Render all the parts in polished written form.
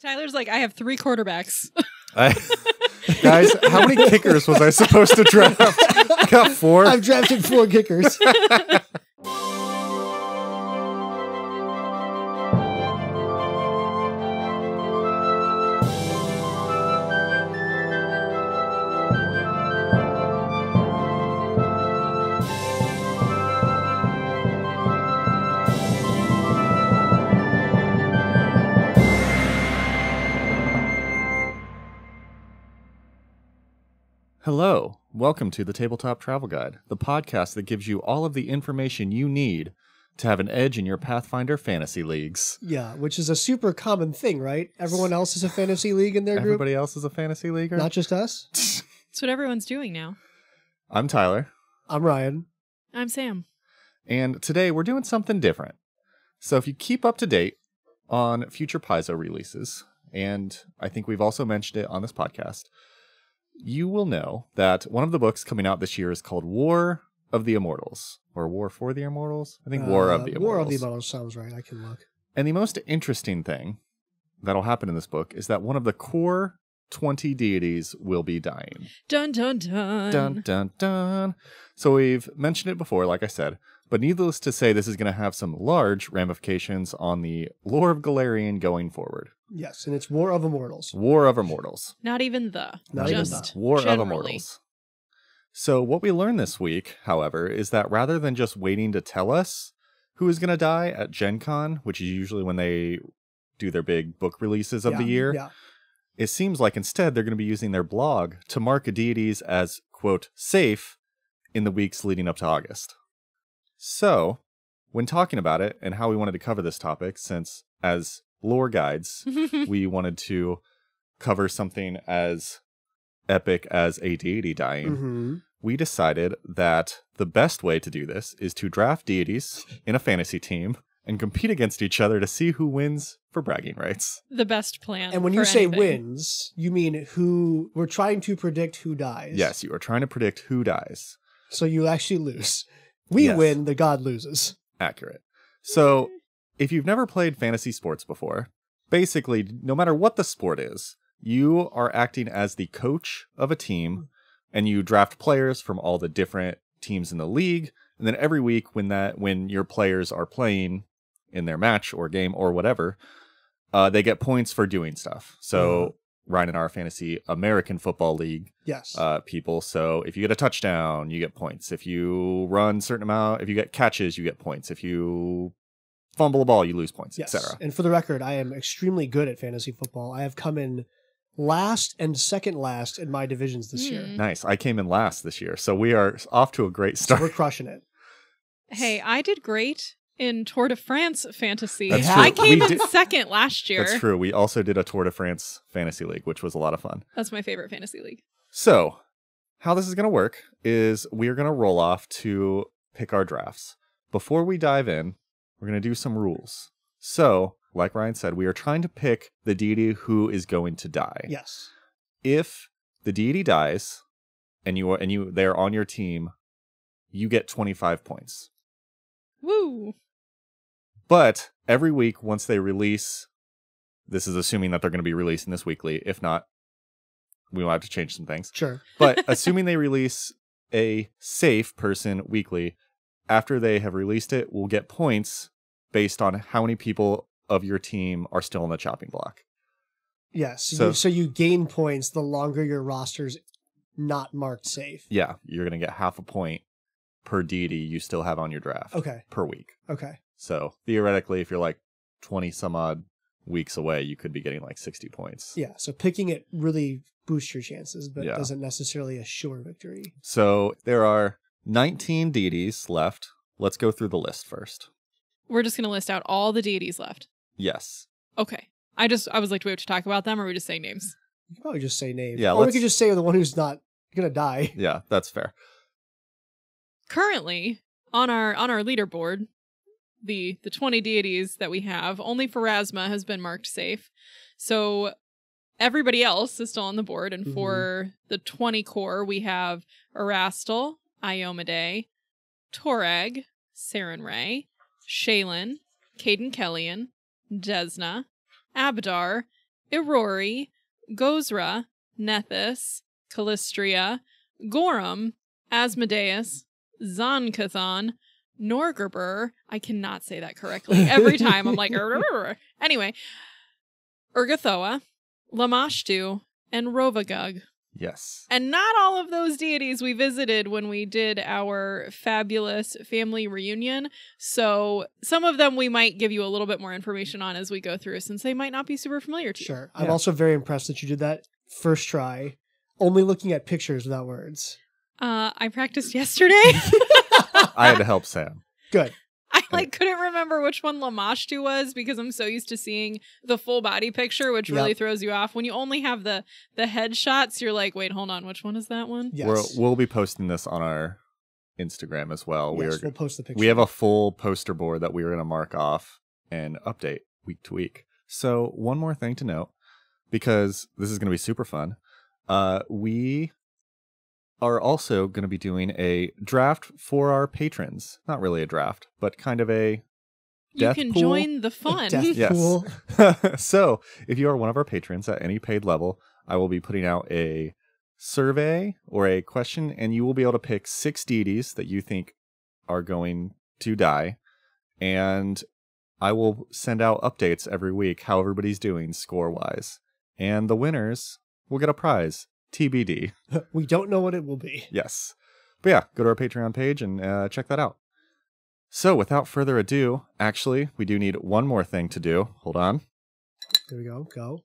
Tyler's like, I have 3 quarterbacks. Guys, how many kickers was I supposed to draft? Got 4. I've drafted 4 kickers. Hello, welcome to the Tabletop Travel Guide, the podcast that gives you all of the information you need to have an edge in your Pathfinder fantasy leagues. Yeah, which is a super common thing, right? Everyone else is a fantasy league in their group. Everybody else is a fantasy leaguer? Not just us. That's what everyone's doing now. I'm Tyler. I'm Ryan. I'm Sam. And today we're doing something different. So if you keep up to date on future Paizo releases, and I think we've also mentioned it on this podcast, you will know that one of the books coming out this year is called War of the Immortals, or War for the Immortals? I think War of the Immortals. War of the Immortals sounds right. I can look. And the most interesting thing that'll happen in this book is that one of the core 20 deities will be dying. Dun, dun, dun. Dun, dun, dun. So we've mentioned it before, like I said, but needless to say, this is going to have some large ramifications on the lore of Galarian going forward. Yes, and it's War of Immortals. War of Immortals. Not even the. Not just even the. War generally. of Immortals. So what we learned this week, however, is that rather than just waiting to tell us who is going to die at Gen Con, which is usually when they do their big book releases of the year, it seems like instead they're going to be using their blog to mark deities as, quote, safe in the weeks leading up to August. So, when talking about it and how we wanted to cover this topic, since as lore guides, we wanted to cover something as epic as a deity dying, we decided that the best way to do this is to draft deities in a fantasy team and compete against each other to see who wins for bragging rights. The best plan. And when you say wins, you mean who we're trying to predict who dies. Yes, you are trying to predict who dies. So you actually lose. We win, the god loses. Accurate. So, if you've never played fantasy sports before, basically, no matter what the sport is, you are acting as the coach of a team, and you draft players from all the different teams in the league, and then every week when your players are playing in their match or game or whatever, they get points for doing stuff. So, Ryan and our fantasy American Football League people. So if you get a touchdown, you get points. If you run a certain amount, if you get catches, you get points. If you fumble a ball, you lose points, etc. And for the record, I am extremely good at fantasy football. I have come in last and second last in my divisions this year. Nice. I came in last this year. So we are off to a great start. So we're crushing it. Hey, I did great in Tour de France fantasy. That's true. I came in second last year. That's true. We also did a Tour de France fantasy league, which was a lot of fun. That's my favorite fantasy league. So, how this is going to work is we are going to roll off to pick our drafts. Before we dive in, we're going to do some rules. So, like Ryan said, we are trying to pick the deity who is going to die. Yes. If the deity dies and they're on your team, you get 25 points. Woo! But every week, once they release, this is assuming that they're going to be releasing this weekly. If not, we will have to change some things. Sure. But assuming they release a safe person weekly, after they have released it, we'll get points based on how many people of your team are still on the chopping block. Yes. So you gain points the longer your roster's not marked safe. Yeah. You're going to get half a point per deity you still have on your draft. Per week. Okay. So theoretically, if you're like 20 some odd weeks away, you could be getting like 60 points. Yeah. So picking it really boosts your chances, but doesn't necessarily assure victory. So there are 19 deities left. Let's go through the list first. We're just going to list out all the deities left. Yes. Okay. I was like, do we have to talk about them, or we just say names? You can probably just say names. Yeah, or we could just say the one who's not going to die. Yeah, that's fair. Currently, on our leaderboard, the 20 deities that we have, only Pharasma has been marked safe. So everybody else is still on the board. And for the 20 core, we have Erastil, Iomedae, Torag, Sarenrae, Shaylin, Caden Kellyan, Desna, Abadar, Irori, Gozra, Nethys, Callistria, Gorum, Asmodeus, Zonkathon, Norgerber. I cannot say that correctly. Every time I'm like, anyway, Urgathoa, Lamashtu, and Rovagug. Yes. And not all of those deities we visited when we did our fabulous family reunion. So some of them we might give you a little bit more information on as we go through, since they might not be super familiar to you. Sure. I'm also very impressed that you did that first try, only looking at pictures without words. I practiced yesterday. I had to help Sam. Good. I couldn't remember which one Lamashtu was because I'm so used to seeing the full body picture, which really throws you off. When you only have the headshots, you're like, wait, hold on, which one is that one? Yes. We'll be posting this on our Instagram as well. Yes, we'll post the picture. We have a full poster board that we were going to mark off and update week to week. So one more thing to note, because this is going to be super fun. We are also going to be doing a draft for our patrons. Not really a draft, but kind of a death You can pool. Join the fun. Death pool. So if you are one of our patrons at any paid level, I will be putting out a survey or a question, and you will be able to pick 6 deities that you think are going to die. And I will send out updates every week how everybody's doing score-wise. And the winners will get a prize. TBD. We don't know what it will be. Yes. But yeah, go to our Patreon page and check that out. So without further ado, actually, we do need one more thing to do. Hold on. There we go. Go.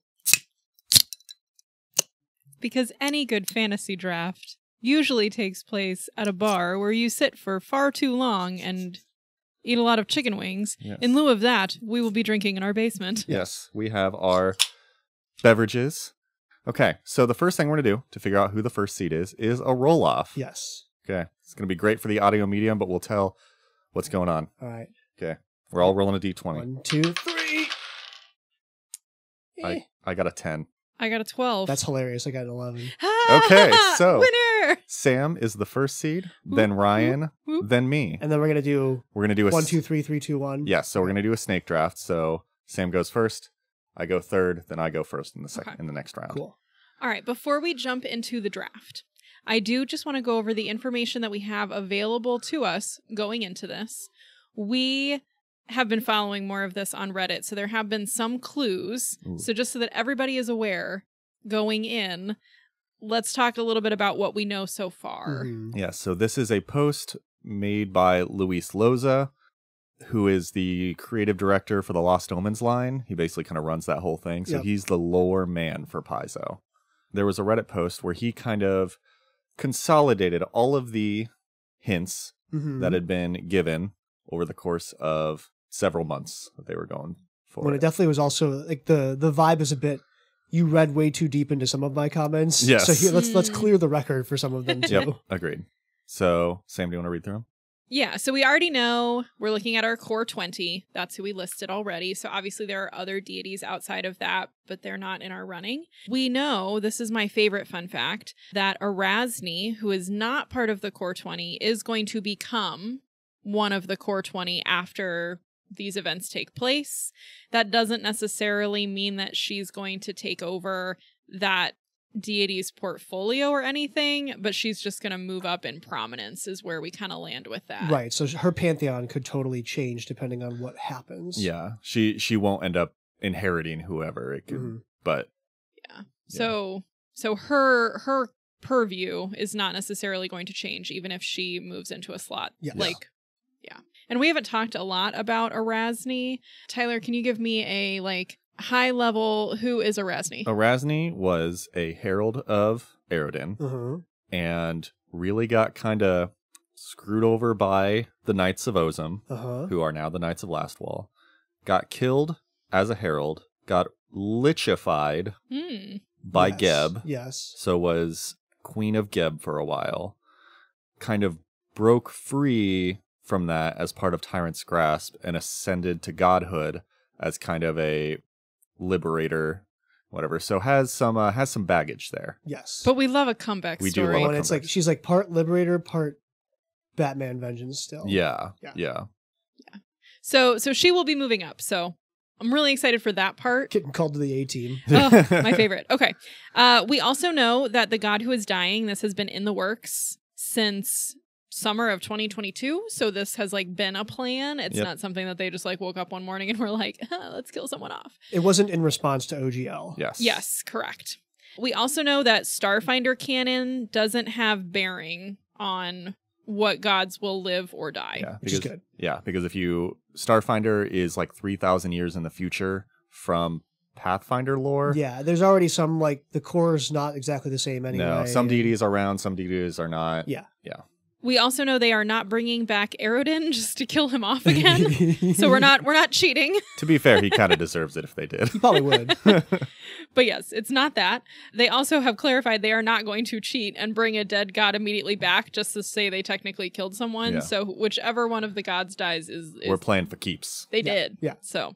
Because any good fantasy draft usually takes place at a bar where you sit for far too long and eat a lot of chicken wings. Yes. In lieu of that, we will be drinking in our basement. Yes, we have our beverages. Okay, so the first thing we're going to do to figure out who the first seed is a roll-off. Yes. Okay, it's going to be great for the audio medium, but we'll tell what's going on. All right. Okay, we're all rolling a d20. 1, 2, 3. I got a 10. I got a 12. That's hilarious. I got an 11. Okay, so winner! Sam is the first seed, then Ryan, then me. And then we're gonna do a 1, 2, 3, 3, 2, 1. Yes, so we're gonna do a snake draft. So Sam goes first, I go third, then I go first in the second in the next round. Cool. All right, before we jump into the draft, I do just want to go over the information that we have available to us going into this. We have been following more of this on Reddit, so there have been some clues. Ooh. So just so that everybody is aware going in, let's talk a little bit about what we know so far. Mm-hmm. Yeah, so this is a post made by Luis Loza, who is the creative director for the Lost Omens line. He basically kind of runs that whole thing. So he's the lore man for Paizo. There was a Reddit post where he kind of consolidated all of the hints that had been given over the course of several months that they were going for. When it definitely was also like the vibe is a bit. You read way too deep into some of my comments. Yes. So here, let's clear the record for some of them too. Yep, agreed. So Sam, do you want to read through them? Yeah, so we already know we're looking at our core 20. That's who we listed already. So obviously there are other deities outside of that, but they're not in our running. We know, this is my favorite fun fact, that Erasni, who is not part of the core 20, is going to become one of the core 20 after these events take place. That doesn't necessarily mean that she's going to take over that deity's portfolio or anything, but she's just going to move up in prominence is where we kind of land with that. Right. So her pantheon could totally change depending on what happens. Yeah. She won't end up inheriting whoever it could, but yeah. So her purview is not necessarily going to change even if she moves into a slot. Yes. Yeah. And we haven't talked a lot about Erasni. Tyler, can you give me a high level, who is Erasni? Erasni was a herald of Eredin and really got kind of screwed over by the Knights of Ozum, who are now the Knights of Lastwall. Got killed as a herald, got lichified by Geb. Yes. So was Queen of Geb for a while. Kind of broke free from that as part of Tyrant's Grasp and ascended to godhood as kind of a liberator, whatever. So has some baggage there. Yes. But we love a comeback We story. do love and it's like she's like part liberator, part Batman vengeance still. Yeah. So she will be moving up. So I'm really excited for that part. Getting called to the A-team. Oh, my favorite. Okay. We also know that the god who is dying, this has been in the works since summer of 2022. So this has like been a plan. It's not something that they just like woke up one morning and were like, let's kill someone off. It wasn't in response to OGL. Yes. Yes, correct. We also know that Starfinder canon doesn't have bearing on what gods will live or die. Yeah, Which is good. Yeah, because if you Starfinder is like 3,000 years in the future from Pathfinder lore. Yeah, there's already some, like, the core is not exactly the same anyway. No, some deities are around, some deities are not. Yeah. Yeah. We also know they are not bringing back Aerodin just to kill him off again. So we're not cheating. To be fair, he kind of deserves it if they did. He probably would. But yes, it's not that. They also have clarified they are not going to cheat and bring a dead god immediately back just to say they technically killed someone. Yeah. So whichever one of the gods dies is We're playing for keeps. they did. Yeah. So,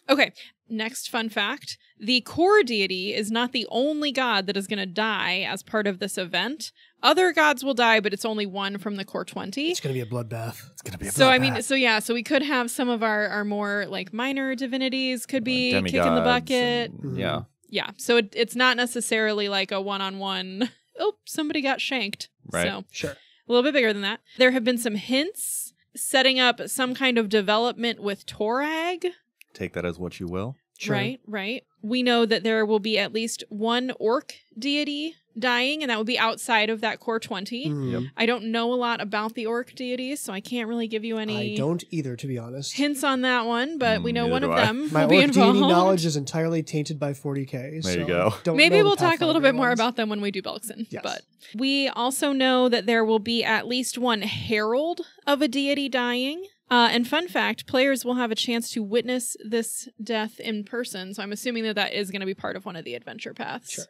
okay. Next fun fact. The core deity is not the only god that is going to die as part of this event. Other gods will die, but it's only one from the core 20. It's going to be a bloodbath. It's going to be a So, I bloodbath. mean, so we could have some of our more like minor divinities could be kicking the Demigods bucket. and- yeah. Yeah. So it's not necessarily like a one-on-one, oh, somebody got shanked. Right. So Sure. a little bit bigger than that. There have been some hints setting up some kind of development with Torag. Take that as what you will. Sure. Right. We know that there will be at least one orc deity dying, and that would be outside of that core 20. Mm. Yep. I don't know a lot about the orc deities, so I can't really give you any I don't either, to be honest. hints on that one, but we know neither one of do I. them My will be orc deity involved. knowledge is entirely tainted by 40k. There you so go. don't Maybe know we'll the talk a little Pathfinder bit more ones. about them when we do Belkson. Yes. But we also know that there will be at least one herald of a deity dying. And fun fact, players will have a chance to witness this death in person. So I'm assuming that that is going to be part of one of the adventure paths. Sure.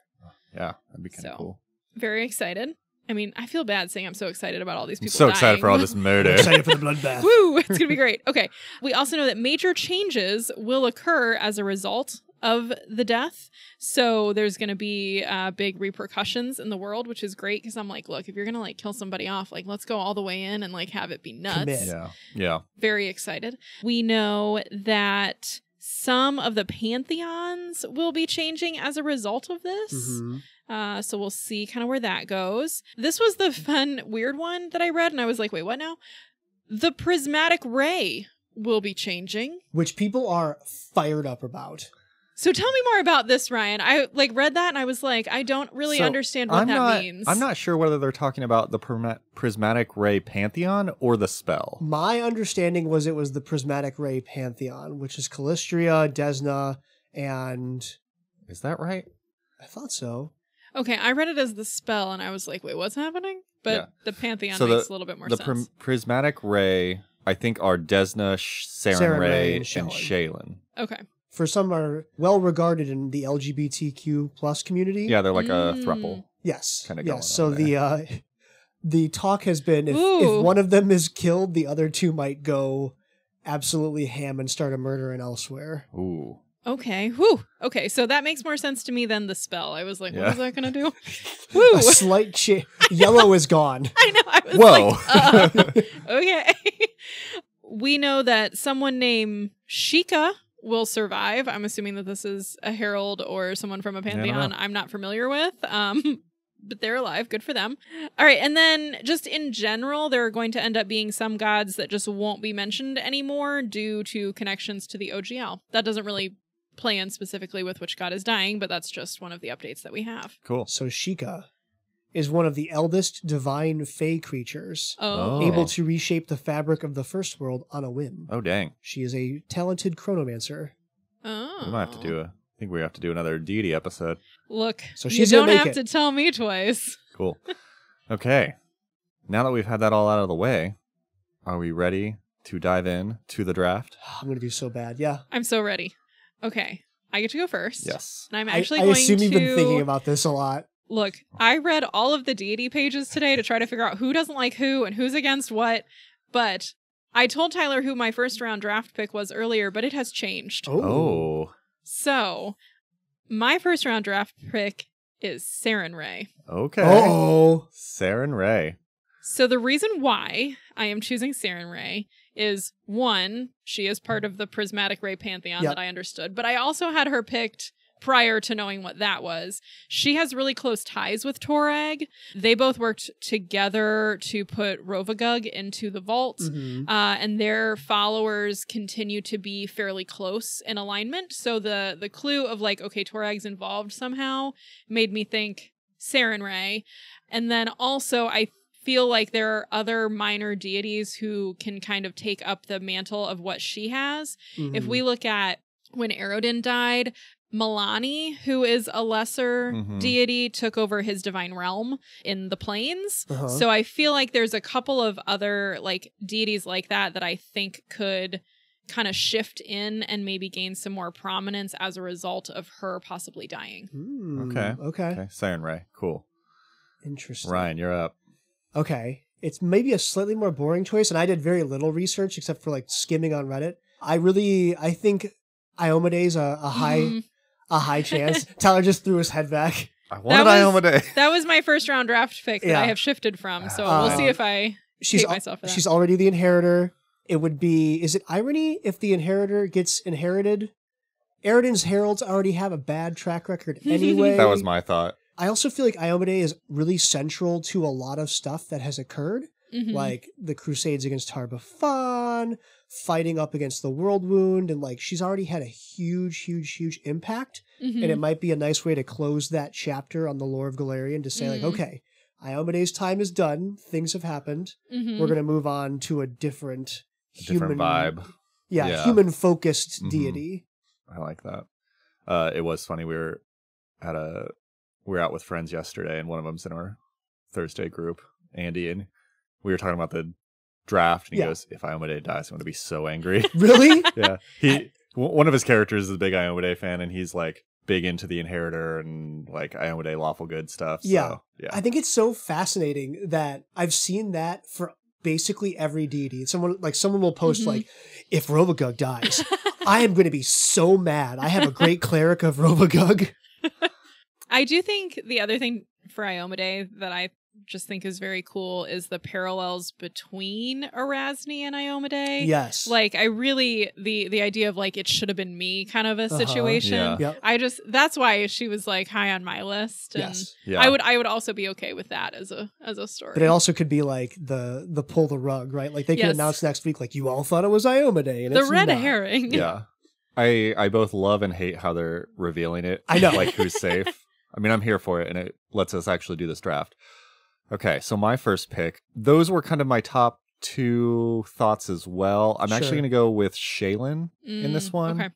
Yeah, that'd be kind of So, cool. Very excited. I mean, I feel bad saying I'm so excited about all these I'm people so excited dying. for all this murder. Excited for the bloodbath. Woo! It's going to be great. Okay. We also know that major changes will occur as a result of the death. So there's going to be big repercussions in the world, which is great because I'm like, look, if you're going to like kill somebody off, like let's go all the way in and like have it be nuts. Commit. Yeah. Very excited. We know that some of the pantheons will be changing as a result of this. Mhm. So we'll see kind of where that goes. This was the fun, weird one that I read, and I was like, wait, what now? The prismatic ray will be changing. Which people are fired up about. So tell me more about this, Ryan. I like read that and I was like, I don't really So, understand what that means. I'm not sure whether they're talking about the prismatic ray pantheon or the spell. My understanding was it was the Prismatic Ray Pantheon, which is Callistria, Desna, and Is that right? I thought so. Okay, I read it as the spell and I was like, wait, what's happening? But Yeah. the pantheon So makes a little bit more The sense. prismatic ray, I think, are Desna, Saren Saren Ray, Ray, and and Shaylin. Okay. For some are well regarded in the LGBTQ plus community. Yeah, they're like a thruple. Yes. Kinda going yes. So on the talk has been if Ooh. one of them is killed, the other two might go absolutely ham and start a murdering elsewhere. Ooh. Okay. Whew. Okay, so that makes more sense to me than the spell. I was like, Yeah. what is that going to do? Woo! A slight yellow is gone. I know. I was Whoa. like, okay. We know that someone named Sheikah will survive. I'm assuming that this is a herald or someone from a pantheon know. I'm not familiar with. But they're alive. Good for them. All right. And then just in general, there are going to end up being some gods that just won't be mentioned anymore due to connections to the OGL. That doesn't really play in specifically with which god is dying, but that's just one of the updates that we have. Cool. So Sheikah is one of the eldest divine fae creatures, Oh. able to reshape the fabric of the first world on a whim. Oh, dang. She is a talented chronomancer. Oh. We might have to do I think we have to do another deity episode. Look, So you she's don't gonna make have it. to tell me twice. Cool. Okay. Now that we've had that all out of the way, are we ready to dive in to the draft? I'm going to do so bad. Yeah. I'm so ready. Okay. I get to go first. Yes. And I'm I actually going assume to you've been thinking about this a lot. Look, I read all of the deity pages today to try to figure out who doesn't like who and who's against what. But I told Tyler who my first round draft pick was earlier, but it has changed. Oh. So my first round draft pick is Saren Ray. Okay. Oh. Saren Ray. So the reason why I am choosing Saren Ray is, one, she is part of the Prismatic Ray Pantheon Yep. that I understood, but I also had her picked prior to knowing what that was. She has really close ties with Torag. They both worked together to put Rovagug into the vault, Mhm. and their followers continue to be fairly close in alignment. So the clue of like, okay, Torag's involved somehow made me think Sarenrae. And then also I feel like there are other minor deities who can kind of take up the mantle of what she has. If Mhm. we look at when Aerodin died, Milani, who is a lesser deity, took over his divine realm in the plains. Uh-huh. So I feel like there's a couple of other like deities like that I think could kind of shift in and maybe gain some more prominence as a result of her possibly dying. Okay. Sarenrae. Cool. Interesting. Ryan, you're up. Okay. It's maybe a slightly more boring choice, and I did very little research except for like skimming on Reddit. I think Iomede's a high chance. Tyler just threw his head back. I wanted Iomade. That was my first round draft pick that I have shifted from, so we'll see if I hate myself for that. She's already the inheritor. It would be, is it irony if the inheritor gets inherited? Aerodin's heralds already have a bad track record anyway. That was my thought. I also feel like Iomade is really central to a lot of stuff that has occurred, like the Crusades against Tar-Baphon, fighting up against the World Wound, and like she's already had a huge impact, and it might be a nice way to close that chapter on the lore of Galarian to say like, okay, Iomede's time is done, things have happened, we're going to move on to a different human vibe. Yeah, human-focused deity. I like that. It was funny. We were out with friends yesterday, and one of them's in our Thursday group, Andy, and we were talking about the draft, and he goes, "If Iomade dies, I'm going to be so angry." Really? Yeah. One of his characters is a big Iomade fan, and he's like big into the Inheritor and like Iomade lawful good stuff. So, yeah. I think it's so fascinating that I've seen that for basically every deity. Someone will post like, if Rovagug dies, I am going to be so mad. I have a great cleric of Rovagug. I do think the other thing for Iomade that I just think is very cool is the parallels between Erasni and Iomade. Yes. Like I really the idea of like it should have been me kind of a situation. Yeah. Yep. That's why she was like high on my list. And Yes. Yeah. I would also be okay with that as a story. But it also could be like the pull the rug, right? Like they could announce next week, like you all thought it was Iomade, and the it's red not. herring. Yeah. I both love and hate how they're revealing it. I know. Like who's safe. I mean, I'm here for it, and it lets us actually do this draft. Okay, so my first pick, those were kind of my top two thoughts as well. I'm actually going to go with Shaylin in this one. Okay.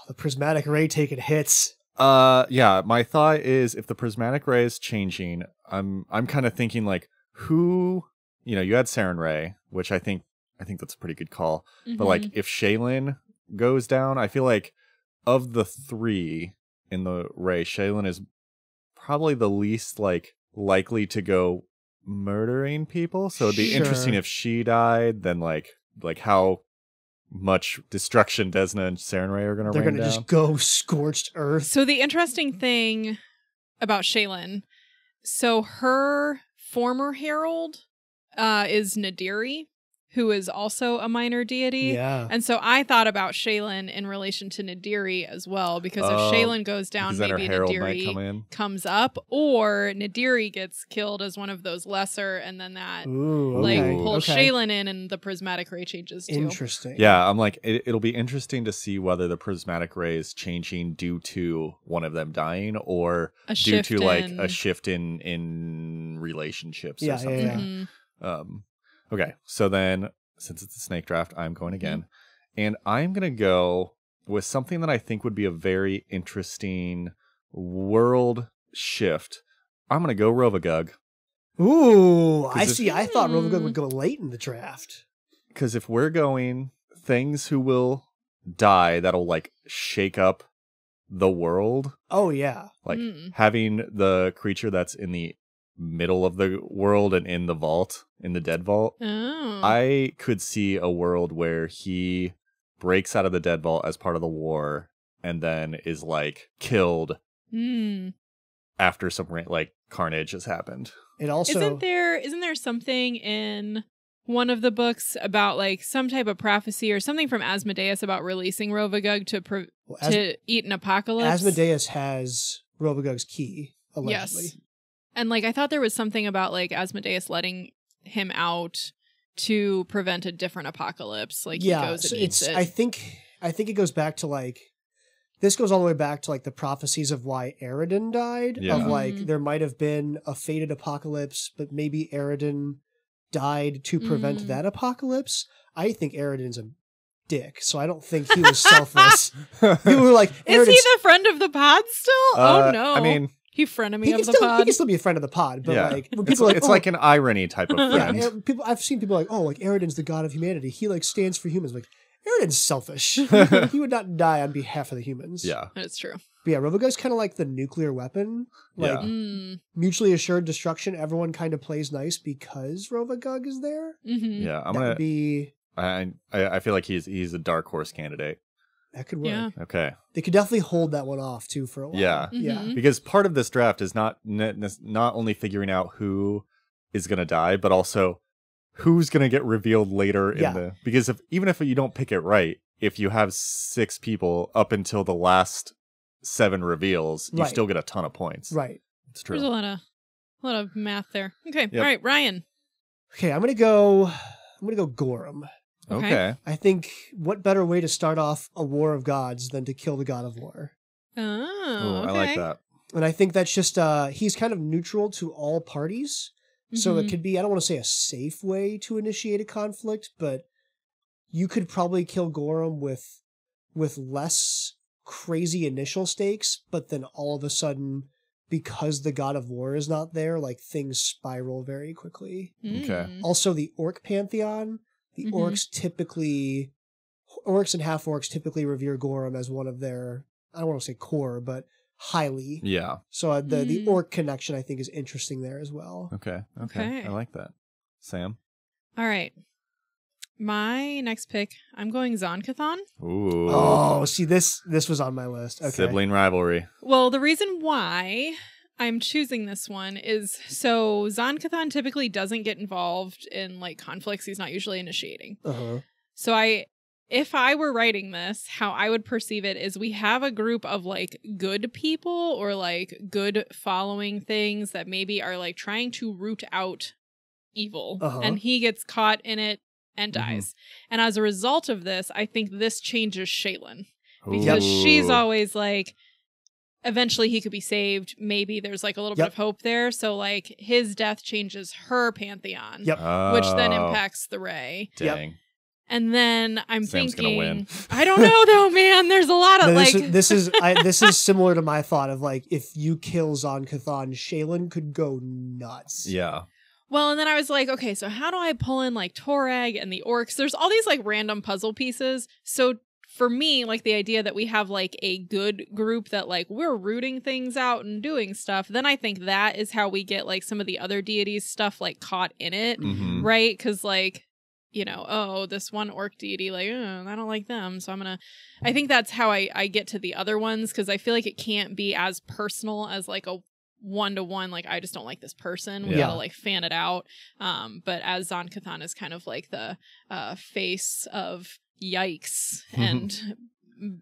The prismatic ray taking hits. Yeah, my thought is if the prismatic ray is changing, I'm kind of thinking like who, you had Sarenrae, which I think that's a pretty good call. But like if Shaylin goes down, I feel like of the three in the ray, Shaylin is probably the least likely to go murdering people. So it'd be interesting if she died, then like how much destruction Desna and Sarenrae are going to rain down. They're going to just go scorched earth. So the interesting thing about Shaylin, so her former herald is Nadiri, who is also a minor deity. Yeah. And so I thought about Shaylin in relation to Nadiri as well, because if Shaylin goes down, maybe Nadiri comes up, or Nadiri gets killed as one of those lesser, and then that pulls Shaylin in, and the prismatic ray changes too. Interesting. Yeah, I'm like, it'll be interesting to see whether the prismatic ray is changing due to one of them dying, or due to like a shift in relationships or something. Okay, so then, since it's a snake draft, I'm going again. And I'm going to go with something that I think would be a very interesting world shift. I'm going to go Rovagug. Ooh, I see. I thought Rovagug would go late in the draft. Because if we're going things who will die that'll, like, shake up the world. Oh, yeah. Like, having the creature that's in the middle of the world and in the vault, in the dead vault. I could see a world where he breaks out of the dead vault as part of the war and then is like killed after some like carnage has happened. It also isn't there something in one of the books about like some type of prophecy or something from Asmodeus about releasing Rovagug to eat an apocalypse. Asmodeus has Rovagug's key, allegedly. Yes. And like I thought there was something about like Asmodeus letting him out to prevent a different apocalypse. Like he goes and eats it. I think it goes back to like this goes all the way back to like the prophecies of why Aridin died. Yeah. Of like there might have been a fated apocalypse, but maybe Aridin died to prevent that apocalypse. I think Aridin's a dick, so I don't think he was selfless. People were like, is he the friend of the pod still? Oh no. I mean, he frenemy of the pod. He can still be a friend of the pod, but like when people it's like an irony type of friend. Yeah, I've seen people like, oh, like Aridin's the god of humanity. He like stands for humans. Like Aridin's selfish. He would not die on behalf of the humans. Yeah, that's true. But yeah, Rovagug's kind of like the nuclear weapon. Like mutually assured destruction. Everyone kind of plays nice because Rovagug is there. Mm-hmm. Yeah, I feel like he's a dark horse candidate. That could work. Yeah. Okay. They could definitely hold that one off too for a while. Yeah. Yeah. Because part of this draft is not only figuring out who is going to die, but also who's going to get revealed later in the. Because even if you don't pick it right, if you have 6 people up until the last 7 reveals, you still get a ton of points. Right. It's true. There's a lot of math there. Okay. Yep. All right, Ryan. Okay, I'm gonna go Gorham. Okay. I think what better way to start off a war of gods than to kill the god of war? Oh, okay. I like that. And I think that's just he's kind of neutral to all parties. So it could be, I don't want to say a safe way to initiate a conflict, but you could probably kill Gorham with less crazy initial stakes, but then all of a sudden, because the god of war is not there, like things spiral very quickly. Okay. Also, the orc pantheon, the orcs and half-orcs typically revere Gorham as one of their, I don't want to say core, but highly. Yeah. So the orc connection, I think, is interesting there as well. Okay. I like that. Sam? All right. My next pick, I'm going Zon-Cathon. Ooh. Oh, see, this was on my list. Okay. Sibling rivalry. Well, the reason why I'm choosing this one is so Zon-Cathon typically doesn't get involved in like conflicts. He's not usually initiating. So if I were writing this, how I would perceive it is we have a group of like good people or like good following things that maybe are like trying to root out evil, and he gets caught in it and dies. And as a result of this, I think this changes Shaylin because she's always like, eventually he could be saved. Maybe there's like a little bit of hope there. So like his death changes her pantheon, which then impacts the Ray. Dang. And then I'm Sam's thinking, gonna win. I don't know though, man. There's a lot of this is similar to my thought of like, if you kill Zon-Cathon, Shaylin could go nuts. Yeah. Well, and then I was like, okay, so how do I pull in like Torag and the orcs? There's all these like random puzzle pieces. So for me, like the idea that we have like a good group that like we're rooting things out and doing stuff, then I think that is how we get like some of the other deities stuff like caught in it, right? Because like, you know, oh, this one orc deity, like, oh, I don't like them. So I think that's how I get to the other ones, because I feel like it can't be as personal as like a one-to-one, like I just don't like this person. We gotta like fan it out. But as Zon-Cathon is kind of like the face of yikes and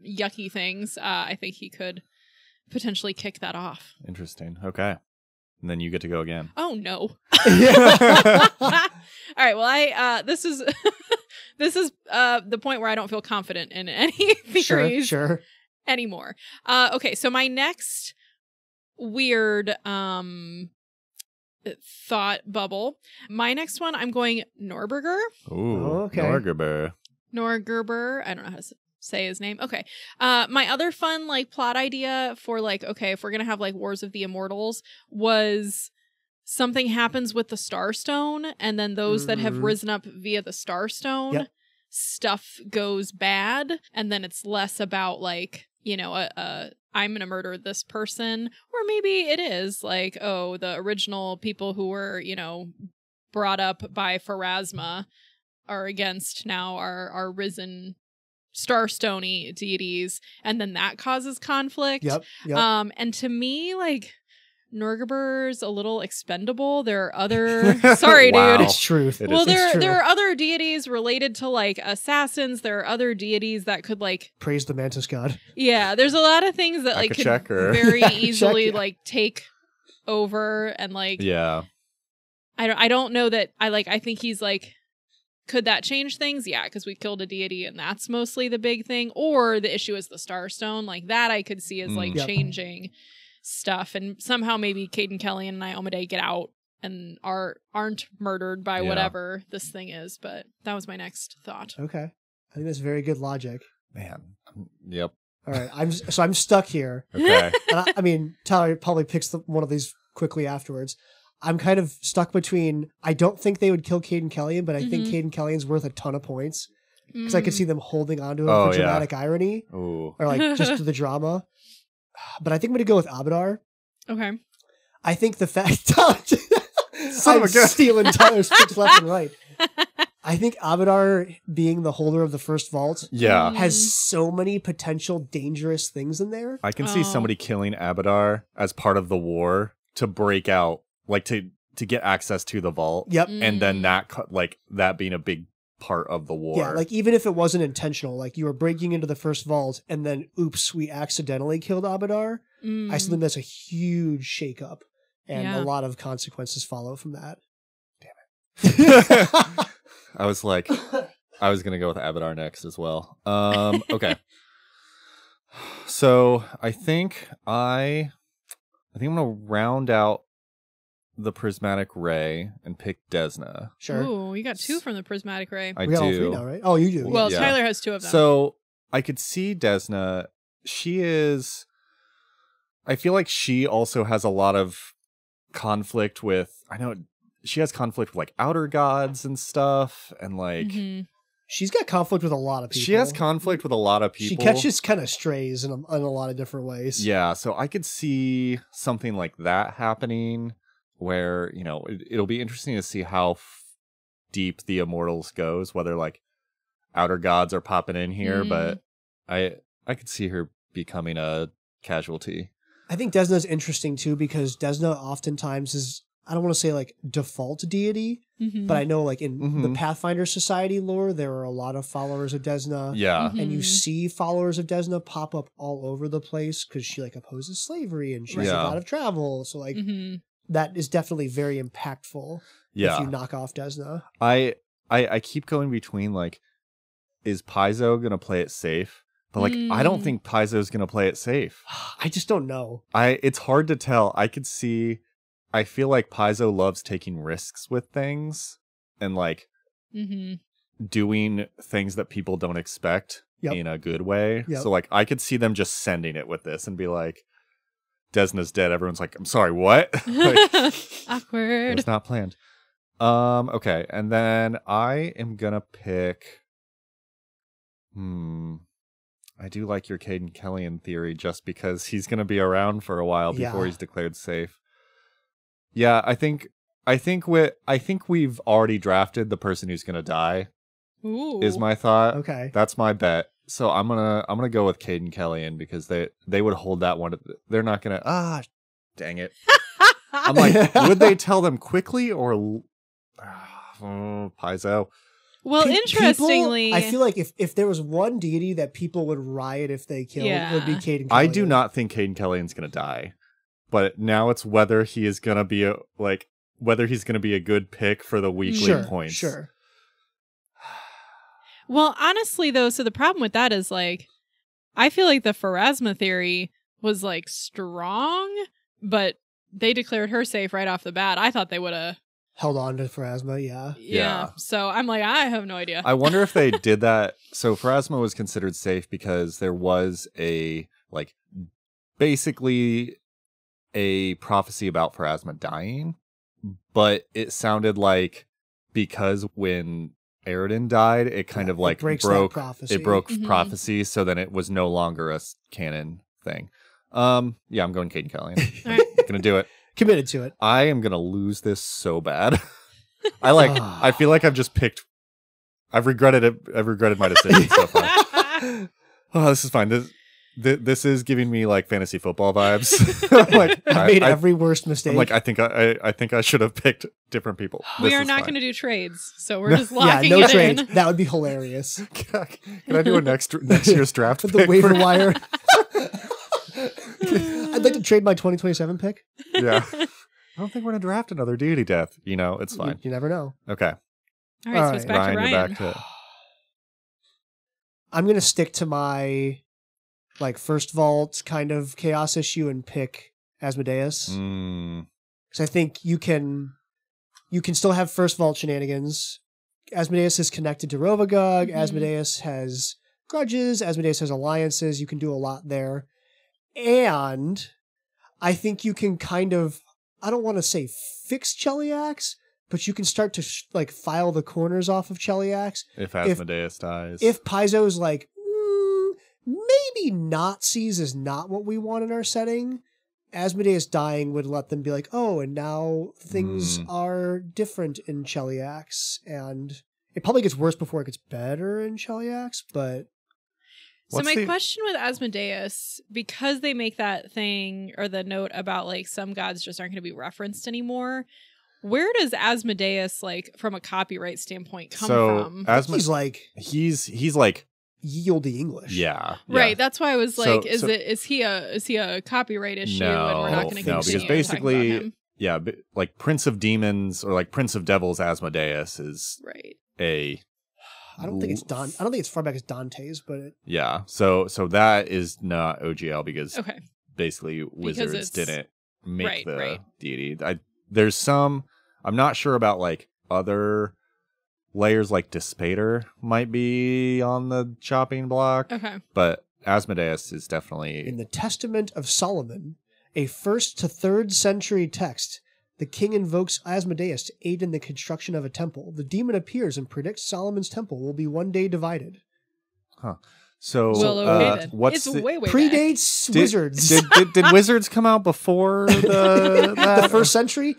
yucky things, I think he could potentially kick that off. Interesting. Okay. And then you get to go again. Oh no. All right, well this is the point where I don't feel confident in any theories anymore. Okay, so my next weird thought bubble. My next one, I'm going Norberger. Ooh, okay. Norgerber. I don't know how to say his name. Okay. My other fun like plot idea for like, okay, if we're gonna have like Wars of the Immortals, was something happens with the Starstone, and then those that have risen up via the Starstone, stuff goes bad, and then it's less about like, you know, I'm gonna murder this person, or maybe it is like, oh, the original people who were, you know, brought up by Pharasma are against now our risen Starstone deities, and then that causes conflict. And to me, like, Norgaber's a little expendable. There are other sorry, Wow. dude. It's truth. It Well, is. there are other deities related to like assassins. There are other deities that could like Praise the mantis god. yeah. There's a lot of things that I like could could check her. very Check, easily yeah. like take over and like Yeah. I don't know that I think he's like could that change things? Yeah, because we killed a deity and that's mostly the big thing. Or the issue is the Starstone. Like that I could see as like Yep. changing stuff. And somehow maybe Caden Kelly and Iomade get out and aren't murdered by Yeah. whatever this thing is. But that was my next thought. Okay. I think that's very good logic. Man. Yep. All right. I'm stuck here. Okay. And I mean, Tyler probably picks one of these quickly afterwards. I'm kind of stuck between, I don't think they would kill Caden Kellyan, but I think Caden Kellyan's worth a ton of points. Because I could see them holding on to him Oh, for yeah. dramatic irony. Ooh. Or like just to the drama. But I think I'm going to go with Abadar. Okay. I think the fact Son of I'm a gun. stealing Tyler's picks left and right. I think Abadar, being the holder of the first vault, Yeah. has so many potential dangerous things in there. I can see Oh. somebody killing Abadar as part of the war to break out, like to get access to the vault. Yep. And then that being a big part of the war. Yeah, like even if it wasn't intentional, like you were breaking into the first vault and then oops, we accidentally killed Abadar. I still think that's a huge shakeup. And Yeah. a lot of consequences follow from that. I was like, I was gonna go with Abadar next as well. Okay. So I think I'm gonna round out the prismatic ray and pick Desna. Sure. Ooh, you got 2 from the prismatic ray. I We got all do. 3 now, right? Oh, you do. Well, Yeah. Tyler has 2 of them. So I could see Desna. I feel like she also has a lot of conflict with, I know she has conflict with like outer gods and stuff. And like, Mhm. She's got conflict with a lot of people. she has conflict with a lot of people. She catches kind of strays in a lot of different ways. Yeah. So I could see something like that happening where, it'll be interesting to see how deep the Immortals goes, whether like outer gods are popping in here, but I could see her becoming a casualty. I think Desna's interesting too because Desna oftentimes is, I don't want to say like default deity, Mhm. but I know like in the Mhm. Pathfinder Society lore, there are a lot of followers of Desna. Yeah. Mhm. And you see followers of Desna pop up all over the place because she like opposes slavery and she's a Yeah. god of travel. So like Mhm. that is definitely very impactful Yeah. if you knock off Desna. I keep going between like, is Paizo gonna play it safe? But like, I don't think Paizo's gonna play it safe. I just don't know. It's hard to tell. I feel like Paizo loves taking risks with things and like Mhm. doing things that people don't expect Yep. in a good way. Yep. So like, I could see them just sending it with this and be like, Desna's dead. Everyone's like, I'm sorry, what? Like, it Awkward. was not planned. Okay, and then I am gonna pick. I do like your Caden Kellyan theory, just because he's gonna be around for a while before Yeah. he's declared safe. Yeah, I think we've already drafted the person who's gonna die. Ooh. Is my thought. Okay. That's my bet. So I'm gonna go with Caden Kellyan because they would hold that one. They're not gonna. Dang it. I'm like, would they tell them quickly or Paizo? Well, interestingly, people, I feel like if there was one deity that people would riot if they killed, it would be Yeah. Caden Kellyan. I do not think Caden Kellyan's gonna die, but now it's whether he is gonna be whether he's gonna be a good pick for the weekly Sure, points. sure. well, honestly, though, so the problem with that is like, I feel like the Pharasma theory was like strong, but they declared her safe right off the bat. I thought they would have. Held on to Pharasma, yeah. Yeah. So I'm like, I have no idea. I wonder if they did that. So Pharasma was considered safe because there was basically a prophecy about Pharasma dying, but it sounded like because when Aridin died, it kind of like breaks that broke prophecy. it broke Mhm. prophecy, so then it was no longer a canon thing. Yeah, I'm going Caden Kellyan. All right. Gonna do it. Committed to it. I am gonna lose this so bad. I feel like I've regretted it. I've regretted my decision so far. Oh, this is fine. This is giving me like fantasy football vibes. I made every worst mistake. I'm like, I think I should have picked different people. We are not going to do trades, so we're just locking no it trade. in. That would be hilarious. Can I do a next year's draft The pick? waiver wire. I'd like to trade my 2027 pick. Yeah. I don't think we're going to draft another deity death. It's fine. You never know. Okay. All right, so it's back to Ryan, Ryan. you're back to... I'm going to stick to my first vault kind of chaos issue and pick Asmodeus. Because I think you can still have first vault shenanigans. Asmodeus is connected to Rovagug. Mm-hmm. Asmodeus has grudges. Asmodeus has alliances. You can do a lot there. And I think you can kind of, I don't want to say fix Cheliax, but you can start to file the corners off of Cheliax. If Asmodeus dies. If Paizo's maybe Nazis is not what we want in our setting, Asmodeus dying would let them be like, oh, and now things are different in Cheliax. And it probably gets worse before it gets better in Cheliax, but... So my question with Asmodeus, because they make that thing or the note about some gods just aren't going to be referenced anymore, where does Asmodeus from a copyright standpoint come from? He's like ye olde English. Yeah. Right. That's why I was like, is he a copyright issue and we're not going to continue because basically talking about him? like Prince of Demons or Prince of Devils Asmodeus is right. I don't think it's far back as Dante's, but So that is not OGL because basically Wizards it's, didn't make right. deity. There's some, I'm not sure about other layers Despater might be on the chopping block. Okay. But Asmodeus is definitely in the Testament of Solomon, a 1st to 3rd century text. The king invokes Asmodeus to aid in the construction of a temple. The demon appears and predicts Solomon's temple will be one day divided. Huh. So what's it's way predates Wizards. Did Wizards come out before the first century?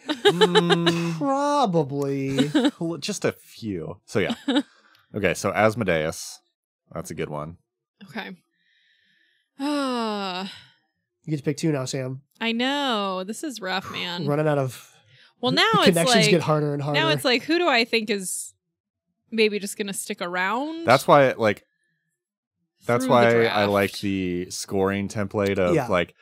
Probably. Just a few. So yeah. Okay, so Asmodeus. That's a good one. Okay. You get to pick 2 now, Sam. I know. This is rough, man. Running out of... Well, now the it's connections get harder and harder. Now it's who do I think is maybe just going to stick around? That's why I like the scoring template of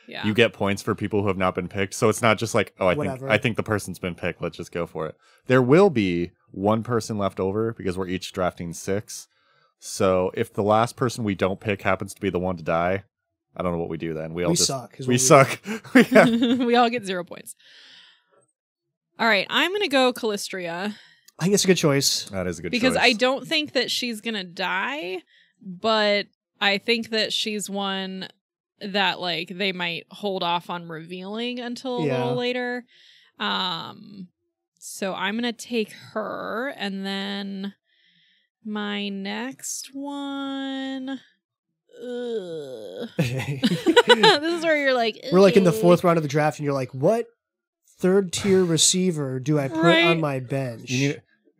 you get points for people who have not been picked. So it's not just I think the person's been picked. Let's just go for it. There will be one person left over because we're each drafting 6. So if the last person we don't pick happens to be the one to die, I don't know what we do then. We suck. We suck. We all get 0 points. All right, I'm going to go Callistria. I think it's a good choice. That is a good choice. Because I don't think that she's going to die, but I think that she's one that they might hold off on revealing until a little later. So I'm going to take her, and then my next one... This is where you're we're in the 4th round of the draft and you're what 3rd tier receiver do I put on my bench?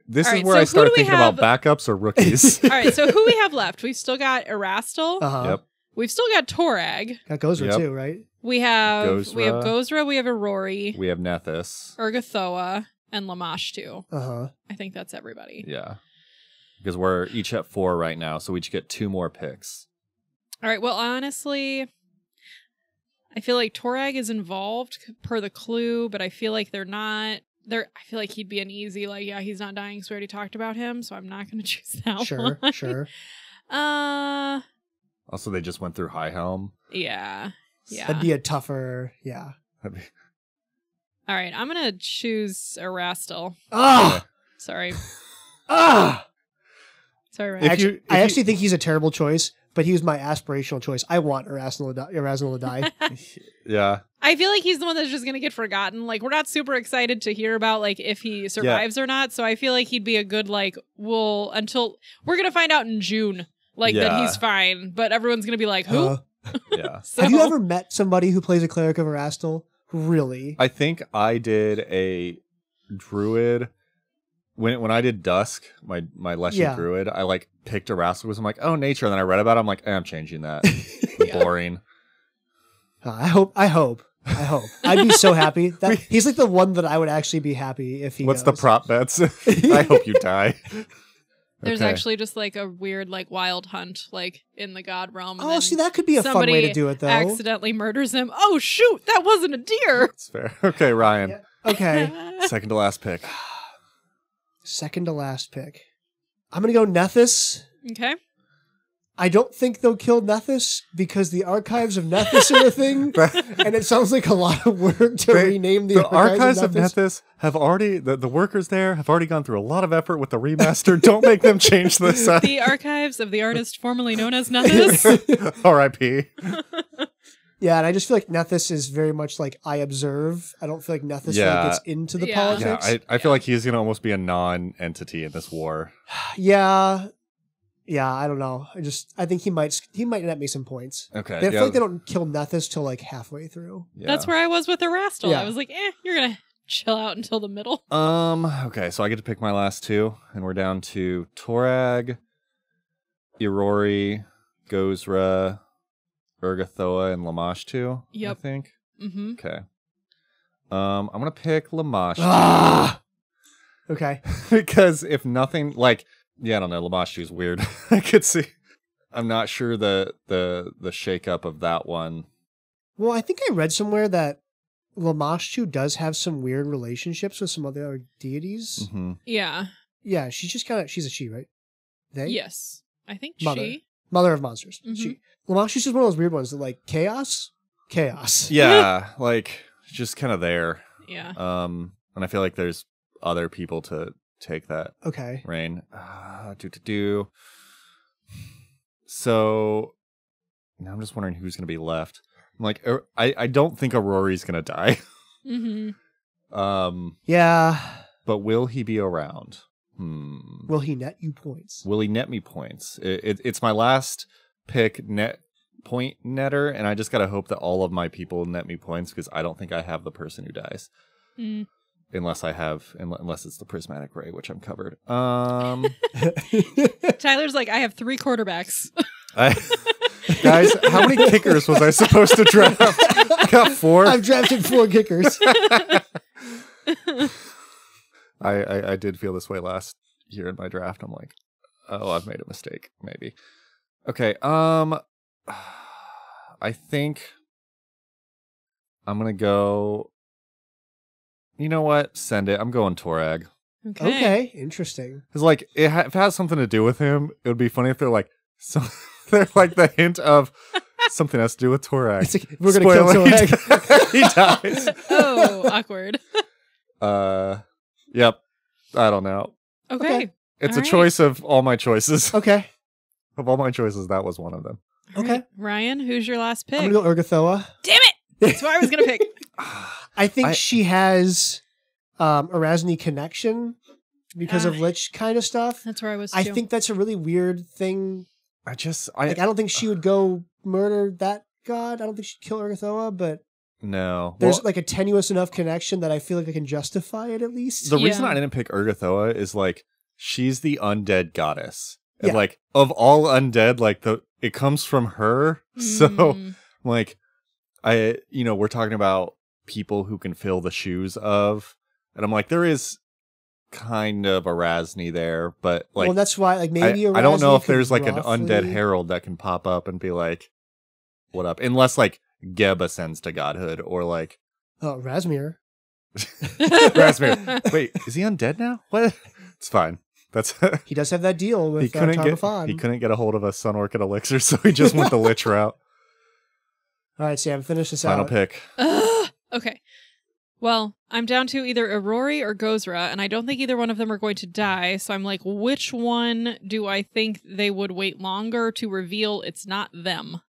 This is where I start thinking about backups or rookies. All right, so who we have left? We've still got Erastil. Yep. We've still got Torag. Got Gozra too, right? We have Gozra, we have Aurori. We have Nethys. Urgathoa, and Lamash too. I think that's everybody. Yeah. Because we're each at 4 right now, so we each get 2 more picks. All right, well, honestly, I feel like Torag is involved per the clue, but I feel like they're not. I feel like he'd be an easy, he's not dying, so we already talked about him, so I'm not going to choose that one. Sure. Also, they just went through High Helm. Yeah. That'd be a tougher, All right, I'm going to choose Erastil. Sorry. Sorry, Ryan. I actually think he's a terrible choice, but he was my aspirational choice. I want Erastil to die. Yeah. I feel like he's the one that's just going to get forgotten. We're not super excited to hear about, if he survives or not. So I feel like he'd be a good, until we're going to find out in June, that he's fine. But everyone's going to be who? Yeah. Have you ever met somebody who plays a cleric of Erastil? Really? I think I did a druid. When I did Dusk, my Leshy druid, I picked Erastil because I'm oh, nature, and then I read about it, I'm I'm changing that. Boring. I hope. I'd be so happy. That he's like the one that I would actually be happy if he What's goes. the prop bets? I hope you die. There's Okay. actually just like a weird like wild hunt like in the god realm. And Oh, then see, that could be a fun somebody way to do it, though. accidentally murders him. Oh shoot, that wasn't a deer. That's fair. Okay, Ryan. Yeah. Okay, Second to last pick. second to last pick. I'm gonna go Nethys. Okay. I don't think they'll kill Nethys because the archives of Nethys are a thing, and it sounds like a lot of work to rename the archives of Nethys have already, the workers there have already gone through a lot of effort with the remaster. Don't make them change this. The archives of the artist formerly known as Nethys. R.I.P. Yeah, and I just feel like Nethys is very much like I observe. I don't feel like Nethys Yeah. like gets into the Yeah. politics. Yeah, I feel like he's going to almost be a non-entity in this war. Yeah, I don't know. I think he might net me some points. Okay. I feel like they don't kill Nethys till like halfway through. Yeah. That's where I was with Erastil. Yeah. I was like, you're gonna chill out until the middle. Okay, so I get to pick my last two, and we're down to Torag, Irori, Gozra, Urgathoa, and Lamashtu. Yep. I think. Mm-hmm. Okay. I'm gonna pick Lamashtu Okay. because if nothing, like, yeah, I don't know, Lamashtu's weird. I could see. I'm not sure the shakeup of that one. Well, I think I read somewhere that Lamashtu does have some weird relationships with some other deities. Mm-hmm. Yeah. Yeah, she's just she's a she, right? They? Yes. I think Mother. she. Mother of monsters. Mhm. She. Lamashtu's just one of those weird ones that like chaos. Yeah, like just kind of there. Yeah. And I feel like there's other people to take that Okay. reign. So now I'm just wondering who's going to be left. I'm like, I don't think Aurori's going to die. Mm-hmm. Yeah. But will he be around? Will he net you points? Will he net me points? It's my last pick point netter, and I just got to hope that all of my people net me points because I don't think I have the person who dies. Mm. Unless it's the prismatic ray, which I'm covered. Tyler's like, I have 3 quarterbacks. Guys, how many kickers was I supposed to draft? I got 4. I've drafted 4 kickers. I did feel this way last year in my draft. I'm like, oh, I've made a mistake, maybe. Okay, I think I'm gonna go. You know what? Send it. I'm going Torag. Okay, interesting. Because like if it has something to do with him, it would be funny if they're like they're like the hint of something has to do with Torag. It's like, we're gonna kill Torag. He dies. Oh, awkward. Yep. I don't know. Okay. It's All a right. choice of all my choices. Okay. Of all my choices, that was one of them. All Okay. right. Ryan, who's your last pick? I'm gonna go Urgathoa. Damn it! That's what I was gonna pick. I think she has Erasni connection because of Lich kind of stuff. That's where I was too. I think that's a really weird thing. I don't think she would go murder that god. I don't think she'd kill Urgathoa, but no. there's like a tenuous enough connection that I feel like I can justify it at least. The reason Yeah. I didn't pick Urgathoa is like she's the undead goddess. And Yeah. like of all undead, like it comes from her. So Mm. like we're talking about people who can fill the shoes of, and I'm like, there is kind of a Erasni there, but like well, that's why like maybe I don't know Erasni if there's could like an undead roughly- herald that can pop up and be like, what up? Unless like Geb ascends to godhood or like Oh, Rasmir. Rasmir. Wait, is he undead now? What? It's fine. That's He does have that deal with he couldn't get a hold of a Sun Orchid elixir, so he just went the Lich route. All right, Sam, finish this Final out. pick. Okay. Well, I'm down to either Aurori or Gozra, and I don't think either one of them are going to die. So I'm like, which one do I think they would wait longer to reveal it's not them?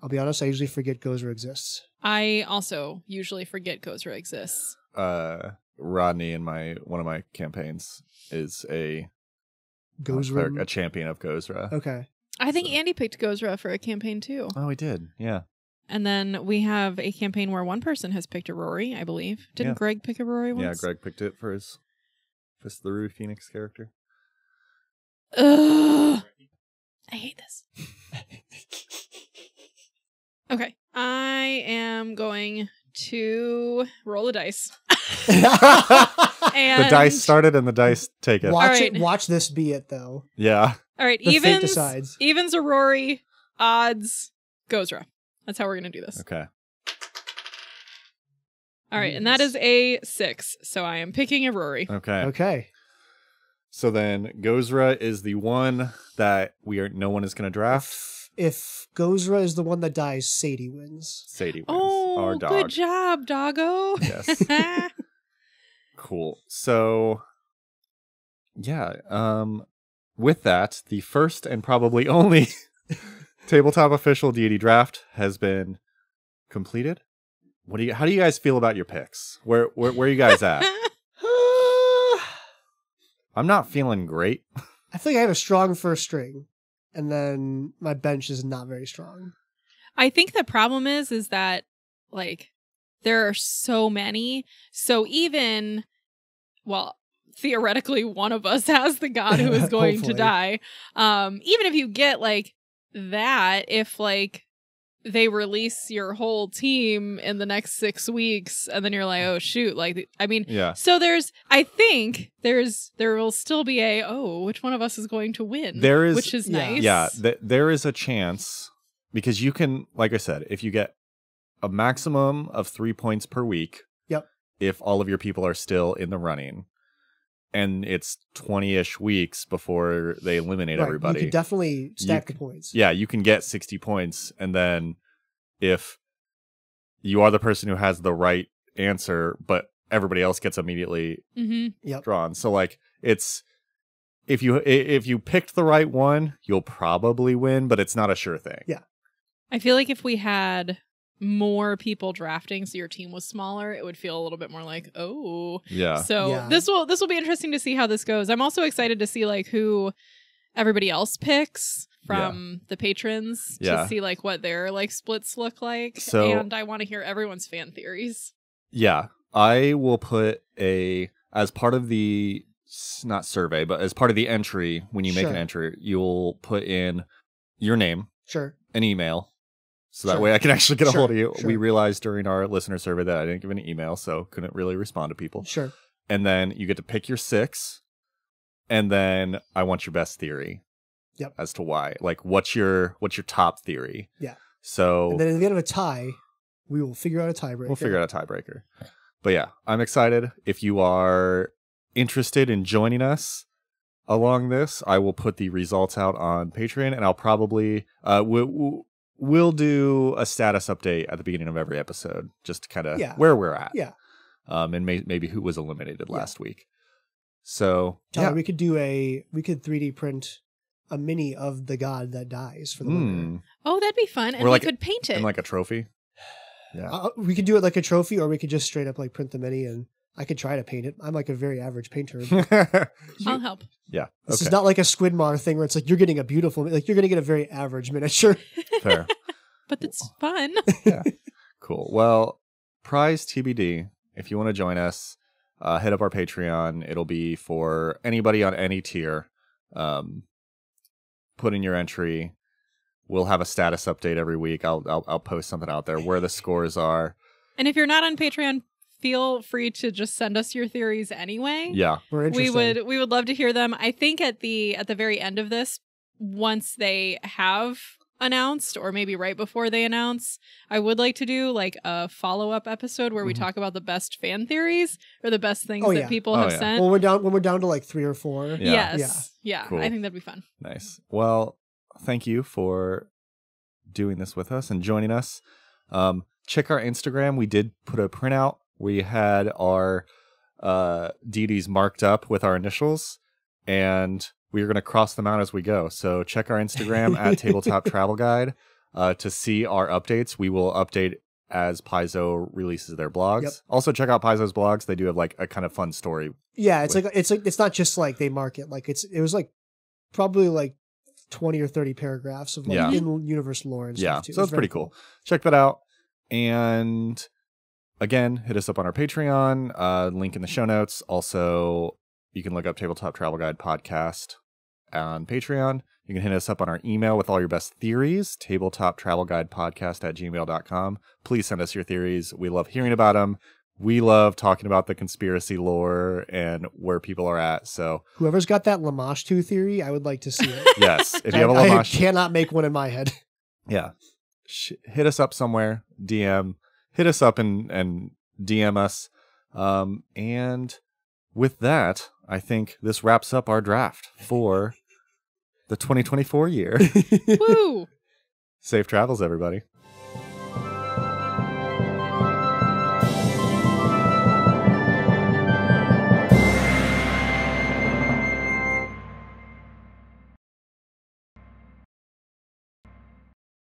I'll be honest, I usually forget Gozra exists. I also usually forget Gozra exists. Rodney in one of my campaigns is a Gozra. a champion of Gozra. Okay. I think Andy picked Gozra for a campaign too. Oh, he did. Yeah. And then we have a campaign where one person has picked Aurori, I believe. Didn't Yeah. Greg pick Aurori once? Yeah, Greg picked it for his Fist of the Rude Phoenix character. Ugh. I hate this. Okay. I am going to roll a dice. And The dice started and the dice take it. Watch this be it, though. Yeah. all right, The fate decides. evens are Rory, odds Gozra. That's how we're gonna do this. Okay. All right, and that is a 6, so I am picking a Rory. Okay. Okay. So then Gozra is the one that no one is going to draft. If Gozra is the one that dies, Sadie wins. Sadie wins. Oh, Our dog. good job, doggo. Yes. Cool. So, yeah. With that, the first and probably only tabletop official deity draft has been completed. How do you guys feel about your picks? Where are you guys at? I'm not feeling great. I think I have a strong first string, and then my bench is not very strong. I think the problem is that, like, there are so many. So even, well, theoretically, one of us has the god who is going to die. Even if you get, like, that, if, like, they release your whole team in the next 6 weeks, and then you're like, oh shoot, like, I mean, Yeah. So I think there will still be which one of us is going to win? Which is nice. Yeah, there is a chance, because you can, like I said, if you get a maximum of 3 points per week, yep, if all of your people are still in the running, and it's 20-ish weeks before they eliminate everybody. You can definitely stack the points. Yeah, you can get 60 points, and then if you are the person who has the right answer, but everybody else gets immediately drawn. So, like, it's if you picked the right one, you'll probably win, but it's not a sure thing. Yeah. I feel like if we had more people drafting, so your team was smaller, it would feel a little bit more like, oh. Yeah. So this will be interesting to see how this goes. I'm also excited to see, like, who everybody else picks from the patrons to see, like, what their, like, splits look like. So, and I want to hear everyone's fan theories. Yeah. I will put as part of the, not survey, but as part of the entry, when you make an entry, you'll put in your name, an email, so that way I can actually get a hold of you. We realized during our listener survey that I didn't give an email, so couldn't really respond to people. And then you get to pick your 6, and then I want your best theory. Yep. As to why. Like, what's your top theory? Yeah. So, and then at the end of a tie, we will figure out a tiebreaker. But yeah, I'm excited. If you are interested in joining us along this, I will put the results out on Patreon, and I'll probably we'll do a status update at the beginning of every episode, just to kind of where we're at. Yeah. And maybe who was eliminated last week. So Tyler, we could 3D print a mini of the god that dies for the winner. Oh, that'd be fun. And we could paint it. And like a trophy. Yeah. We could do it like a trophy, or we could just straight up like print the mini, and I could try to paint it. I'm like a very average painter. I'll help. Yeah. This is not like a Squidmar thing where it's like you're getting a beautiful, like you're going to get a very average miniature. Fair. But it's fun. Yeah. Cool. Well, prize TBD. If you want to join us, hit up our Patreon. It'll be for anybody on any tier. Put in your entry. We'll have a status update every week. I'll post something out there where the scores are. And if you're not on Patreon, feel free to just send us your theories anyway. Yeah, we're interested. We would love to hear them. I think at the very end of this, once they have announced, or maybe right before they announce, I would like to do like a follow-up episode where we talk about the best fan theories or the best things that people have sent. When we're down to like 3 or 4. Yeah. Cool. I think that'd be fun. Nice. Well, thank you for doing this with us and joining us. Check our Instagram. We did put a printout. We had our deities marked up with our initials, and we're going to cross them out as we go. So check our Instagram at Tabletop Travel Guide to see our updates. We will update as Paizo releases their blogs. Yep. Also check out Paizo's blogs. They do have like a kind of fun story. Yeah, it's not just like they mark it. Like it was like probably like 20 or 30 paragraphs of like in universe lore and stuff too. So it's pretty cool. Check that out. And again, hit us up on our Patreon, link in the show notes. Also, you can look up Tabletop Travel Guide podcast on Patreon. You can hit us up on our email with all your best theories, tabletoptravelguidepodcast@gmail.com. Please send us your theories. We love hearing about them. We love talking about the conspiracy lore and where people are at. So whoever's got that Lamashtu theory, I would like to see it. yes, if you have a I Lamashtu, cannot make one in my head. yeah, hit us up somewhere. Hit us up and DM us. And with that, I think this wraps up our draft for the 2024 year. Woo! Safe travels, everybody.